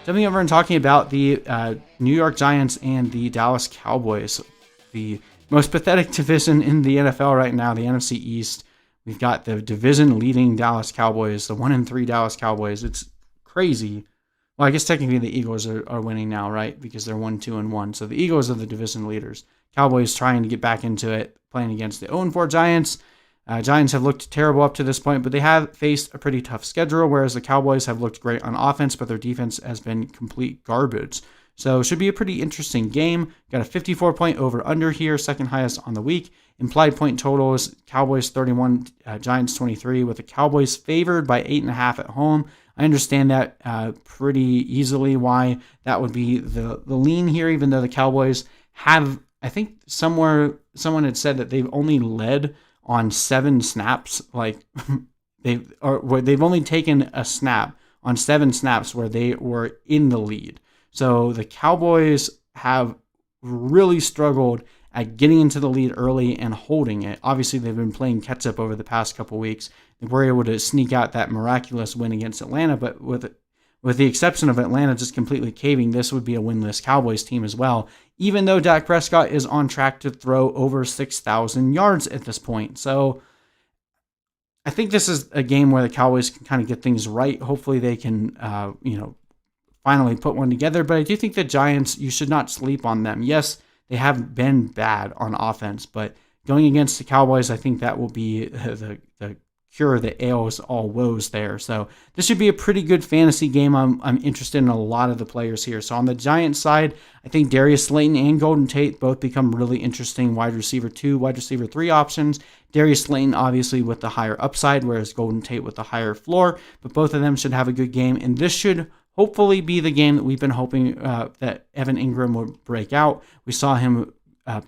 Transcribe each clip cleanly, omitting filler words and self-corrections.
Jumping over and talking about the New York Giants and the Dallas Cowboys, the most pathetic division in the NFL right now, the NFC East. We've got the division-leading Dallas Cowboys, the 1-3 Dallas Cowboys. It's crazy. Well, I guess technically the Eagles are winning now, right? Because they're 1-2-1. So the Eagles are the division leaders. Cowboys trying to get back into it, playing against the 0-4 Giants. Giants have looked terrible up to this point, but they have faced a pretty tough schedule, whereas the Cowboys have looked great on offense, but their defense has been complete garbage. So it should be a pretty interesting game. Got a 54-point over-under here, second highest on the week. Implied point totals, Cowboys 31, Giants 23, with the Cowboys favored by 8.5 at home. I understand that pretty easily why that would be the lean here, even though the Cowboys have, I think someone had said that they've only led on 7 snaps, like they've only taken a snap on 7 snaps where they were in the lead. So the Cowboys have really struggled at getting into the lead early and holding it. Obviously, they've been playing catch up over the past couple weeks. They were able to sneak out that miraculous win against Atlanta, but with the exception of Atlanta just completely caving, this would be a winless Cowboys team as well, even though Dak Prescott is on track to throw over 6,000 yards at this point. So I think this is a game where the Cowboys can kind of get things right. Hopefully they can, finally put one together. But I do think the Giants, you should not sleep on them. Yes, they have been bad on offense, but going against the Cowboys, I think that will be the cure that ails all woes there. So this should be a pretty good fantasy game. I'm interested in a lot of the players here. So on the Giants side, I think Darius Slayton and Golden Tate both become really interesting wide receiver 2, wide receiver 3 options. Darius Slayton obviously with the higher upside, whereas Golden Tate with the higher floor, but both of them should have a good game. And this should hopefully be the game that we've been hoping that Evan Engram would break out. We saw him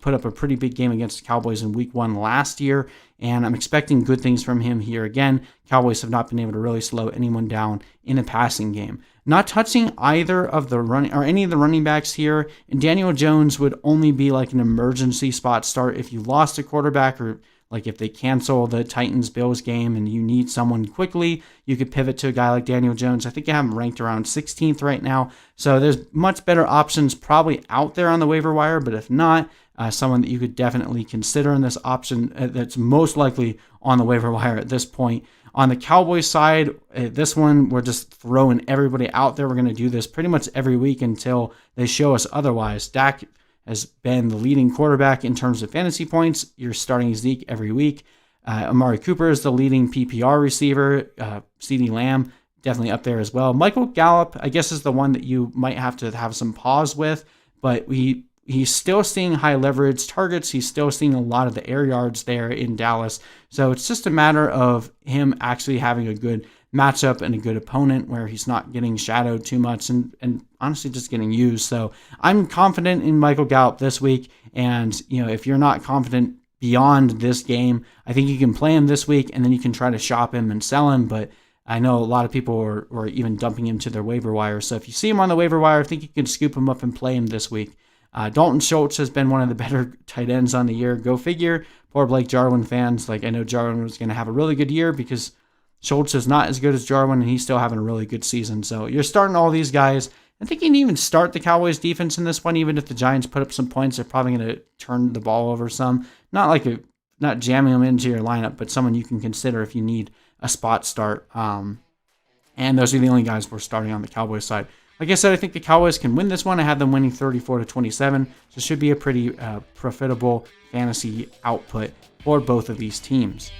put up a pretty big game against the Cowboys in week 1 last year, and I'm expecting good things from him here again. Cowboys have not been able to really slow anyone down in a passing game. Not touching either of the running or any of the running backs here, and Daniel Jones would only be like an emergency spot start if you lost a quarterback, or like if they cancel the Titans-Bills game and you need someone quickly, you could pivot to a guy like Daniel Jones. I think I have him ranked around 16th right now. So there's much better options probably out there on the waiver wire, but if not, someone that you could definitely consider in this option that's most likely on the waiver wire at this point. On the Cowboys side, this one, we're just throwing everybody out there. We're going to do this pretty much every week until they show us otherwise. Dak has been the leading quarterback in terms of fantasy points. You're starting Zeke every week. Amari Cooper is the leading PPR receiver. CeeDee Lamb definitely up there as well. Michael Gallup, I guess, is the one that you might have to have some pause with, but he's still seeing high leverage targets. He's still seeing a lot of the air yards there in Dallas. So it's just a matter of him actually having a good matchup and a good opponent where he's not getting shadowed too much and honestly just getting used. So I'm confident in Michael Gallup this week. And, if you're not confident beyond this game, I think you can play him this week and then you can try to shop him and sell him. But I know a lot of people are even dumping him to their waiver wire. So if you see him on the waiver wire, I think you can scoop him up and play him this week. Dalton Schultz has been one of the better tight ends on the year. Go figure. Poor Blake Jarwin fans. I know Jarwin was going to have a really good year because Schultz is not as good as Jarwin, and he's still having a really good season. So you're starting all these guys. I think you can even start the Cowboys defense in this one. Even if the Giants put up some points, they're probably going to turn the ball over some. Not jamming them into your lineup, but someone you can consider if you need a spot start. And those are the only guys we're starting on the Cowboys side. Like I said, I think the Cowboys can win this one. I have them winning 34-27. So it should be a pretty profitable fantasy output for both of these teams.